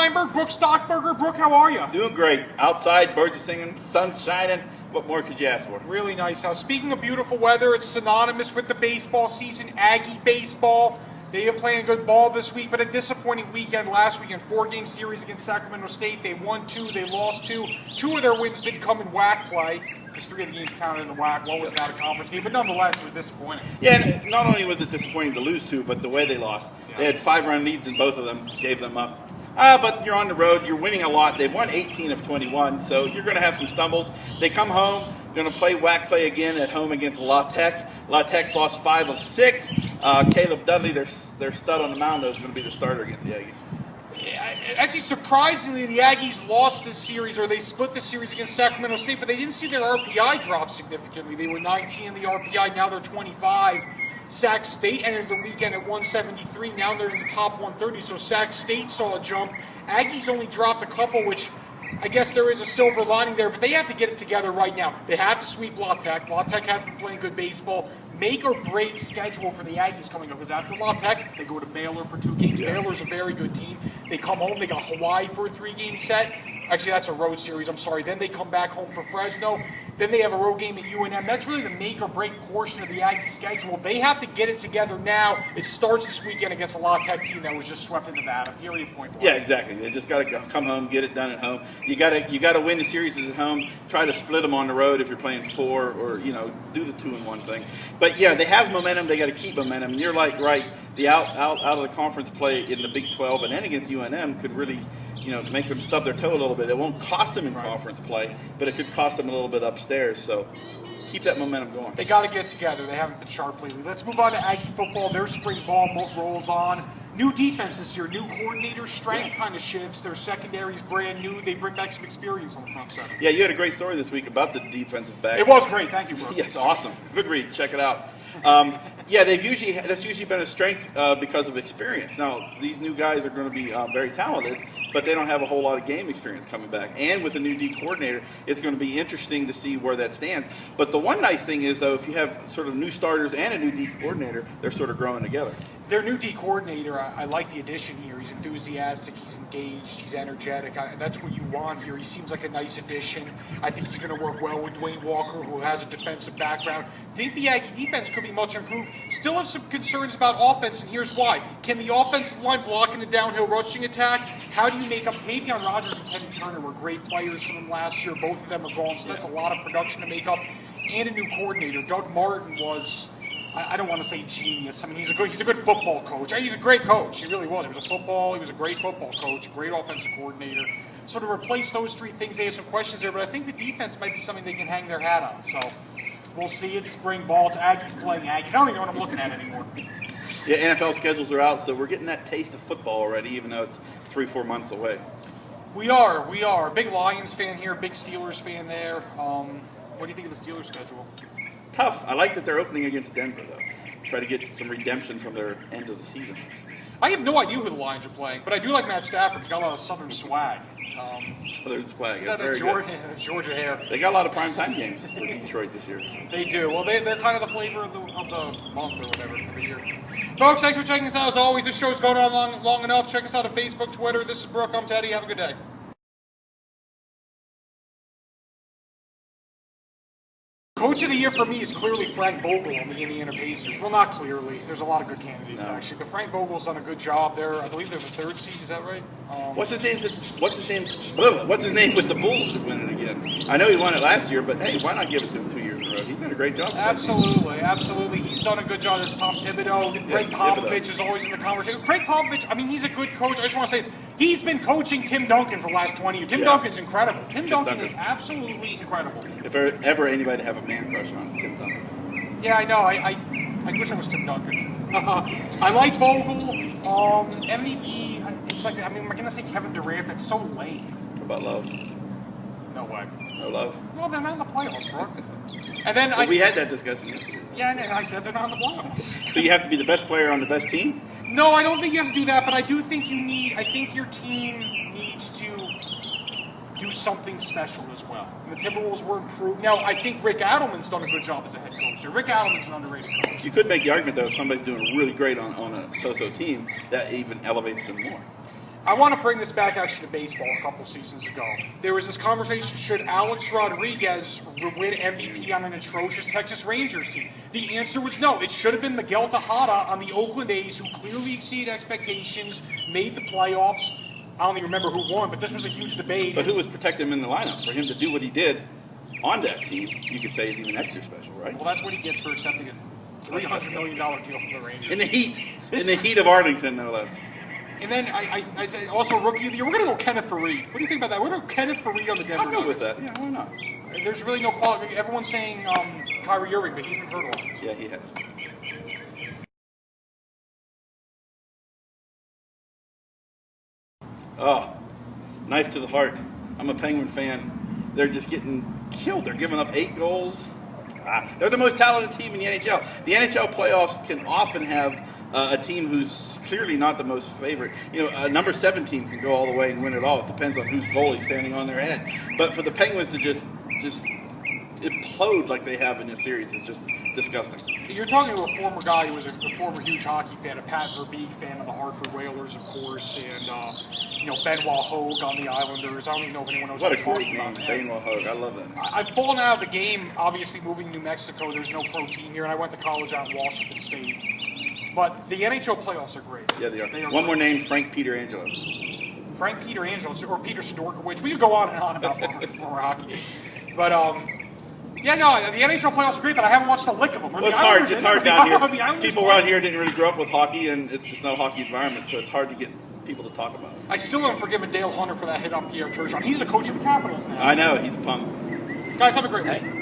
Steinberg, Brook Stockburger. Brook, how are you? Doing great. Outside, birds are singing, sun's shining. What more could you ask for? Really nice. Now, speaking of beautiful weather, it's synonymous with the baseball season, Aggie baseball. They are playing good ball this week, but a disappointing weekend last weekend. 4-game series against Sacramento State. They won 2, they lost 2. 2 of their wins didn't come in WAC play, because 3 of the games counted in the WAC. One was not a conference game, but nonetheless, it was disappointing. Yeah, and not only was it disappointing to lose 2, but the way they lost. Yeah. They had 5-run leads and both of them gave them up. But you're on the road, you're winning a lot. They've won 18 of 21, so you're going to have some stumbles. They come home, going to play WAC play again at home against La Tech. La Tech's lost 5 of 6. Caleb Dudley, their stud on the mound, is going to be the starter against the Aggies. Actually, surprisingly, the Aggies lost this series, or they split the series against Sacramento State, but they didn't see their RPI drop significantly. They were 19 in the RPI, now they're 25. Sac State entered the weekend at 173. Now they're in the top 130, so Sac State saw a jump. Aggies only dropped a couple, which I guess there is a silver lining there, but they have to get it together right now. They have to sweep La Tech. La Tech has been playing good baseball. Make or break schedule for the Aggies coming up, because after La Tech, they go to Baylor for 2 games. Yeah. Baylor's a very good team. They come home, they got Hawaii for a 3-game set. Actually, that's a road series, I'm sorry. Then they come back home for Fresno. Then they have a road game at UNM. That's really the make or break portion of the Aggie schedule. They have to get it together now. It starts this weekend against a La Tech team that was just swept in Nevada. Period, point blank. Yeah, exactly. They just got to come home, get it done at home. You got to win the series at home. Try to split them on the road if you're playing 4, or do the 2-1 thing. But yeah, they have momentum. They got to keep momentum. And you're right. The out of the conference play in the Big 12 and then against UNM could really make them stub their toe a little bit. It won't cost them in conference play, but it could cost them a little bit upstairs. So keep that momentum going. They got to get together. They haven't been sharp lately. Let's move on to Aggie football. Their spring ball rolls on. New defense this year. New coordinator. Strength kind of shifts. Their secondary's brand new. They bring back some experience on the front seven. Yeah, you had a great story this week about the defensive backs. It was great. Thank you, Brook. Yes, awesome. Good read. Check it out. That's usually been a strength because of experience. Now, these new guys are going to be very talented, but they don't have a whole lot of game experience coming back. And with a new D coordinator, it's going to be interesting to see where that stands. But the one nice thing is, though, if you have sort of new starters and a new D coordinator, they're sort of growing together. Their new D coordinator, I like the addition here. He's enthusiastic, he's engaged, he's energetic. That's what you want here. He seems like a nice addition. I think he's going to work well with Dwayne Walker, who has a defensive background. I think the Aggie defense could be much improved. Still have some concerns about offense, and here's why. Can the offensive line block in a downhill rushing attack? How do you make up? Tavion Rogers and Kenny Turner were great players from them last year. Both of them are gone, so that's a lot of production to make up. And a new coordinator. Doug Martin was, I don't want to say genius. I mean, he's a good football coach. He's a great coach. He really was. He was a great football coach, great offensive coordinator. So to replace those 3 things, they have some questions there, but I think the defense might be something they can hang their hat on. So we'll see. It's spring ball. It's Aggies playing Aggies. I don't even know what I'm looking at anymore. Yeah, NFL schedules are out, so we're getting that taste of football already, even though it's 3-4 months away. We are. Big Lions fan here, big Steelers fan there. What do you think of the Steelers schedule? Tough. I like that they're opening against Denver, though. Try to get some redemption from their end of the season. I have no idea who the Lions are playing, but I do like Matt Stafford. He's got a lot of Southern swag. Southern swag. Is that Georgia hair? They got a lot of primetime games for Detroit this year. So. They do. Well, they're kind of the flavor of the month or whatever of the year. Folks, thanks for checking us out. As always, this show's going on long enough. Check us out on Facebook, Twitter. This is Brook. I'm Teddy. Have a good day. Coach of the year for me is clearly Frank Vogel on the Indiana Pacers. Well, not clearly. There's a lot of good candidates, actually. But Frank Vogel's done a good job there. I believe they're the 3rd seed. Is that right? What's his name with the Bulls winning again? I know he won it last year, but hey, why not give it to him 2 years in a row? He's done a great job. Absolutely. He's done a good job. There's Tom Thibodeau. Greg Popovich is always in the conversation. Greg Popovich, I mean, he's a good coach. I just want to say this. He's been coaching Tim Duncan for the last 20 years. Tim Duncan's incredible. Tim Duncan is absolutely incredible. If ever anybody to have a man crush on, it's Tim Duncan. Yeah, I know. I wish I was Tim Duncan. I like Vogel. MVP, it's like, am I going to say Kevin Durant? That's so lame. What about Love? No way. No Love? Well, they're not in the playoffs, Brook. And then we had that discussion yesterday. Yeah, and I said they're not in the playoffs. So you have to be the best player on the best team? No, I don't think you have to do that, but I do think I think your team needs to do something special as well. And the Timberwolves were improved. Now, I think Rick Adelman's done a good job as a head coach. Rick Adelman's an underrated coach. You could make the argument, though, if somebody's doing really great on a so-so team, that even elevates them more. I want to bring this back actually to baseball a couple seasons ago. There was this conversation, should Alex Rodriguez win MVP on an atrocious Texas Rangers team? The answer was no. It should have been Miguel Tejada on the Oakland A's, who clearly exceeded expectations, made the playoffs. I don't even remember who won, but this was a huge debate. But who was protecting him in the lineup? For him to do what he did on that team, you could say is even extra special, right? Well, that's what he gets for accepting a $300 million deal from the Rangers. In the heat of Arlington, no less. And then I also Rookie of the Year. We're going to go Kenneth Farid. What do you think about that? We're going to go Kenneth Farid on the Denver I'll go with Nuggets. that. Yeah, why not? There's really no quality. Everyone's saying Kyrie Irving, but he's been hurt a lot. Yeah, he has. Oh, knife to the heart. I'm a Penguin fan. They're just getting killed. They're giving up 8 goals. They're the most talented team in the NHL. The NHL playoffs can often have a team who's clearly not the most favorite. You know, a number 7 team can go all the way and win it all. It depends on whose goalie's standing on their head. But for the Penguins to just implode like they have in this series is just disgusting. You're talking to a former guy who was a former huge hockey fan, a Pat Verbeek fan of the Hartford Whalers, of course, and Benoit Hogue on the Islanders. I don't even know if anyone knows what what a I'm great talking name, about. Benoit Hogue. I love that name. I've fallen out of the game, obviously moving to New Mexico. There's no pro team here, and I went to college out in Washington State. But the NHL playoffs are great. Yeah, they are. One more name, Frank Pietrangelo. Frank Pietrangelo, or Peter Sidorkiewicz. We could go on and on about former hockey. But, yeah, no, the NHL playoffs are great, but I haven't watched a lick of them. Well, it's hard. It's hard down here. People around here. here didn't really grow up with hockey, and it's just no hockey environment, so it's hard to get people to talk about it. I still don't forgive a Dale Hunter for that hit on Pierre Turgeon. He's the coach of the Capitals now. I know. He's a punk. Guys, have a great week.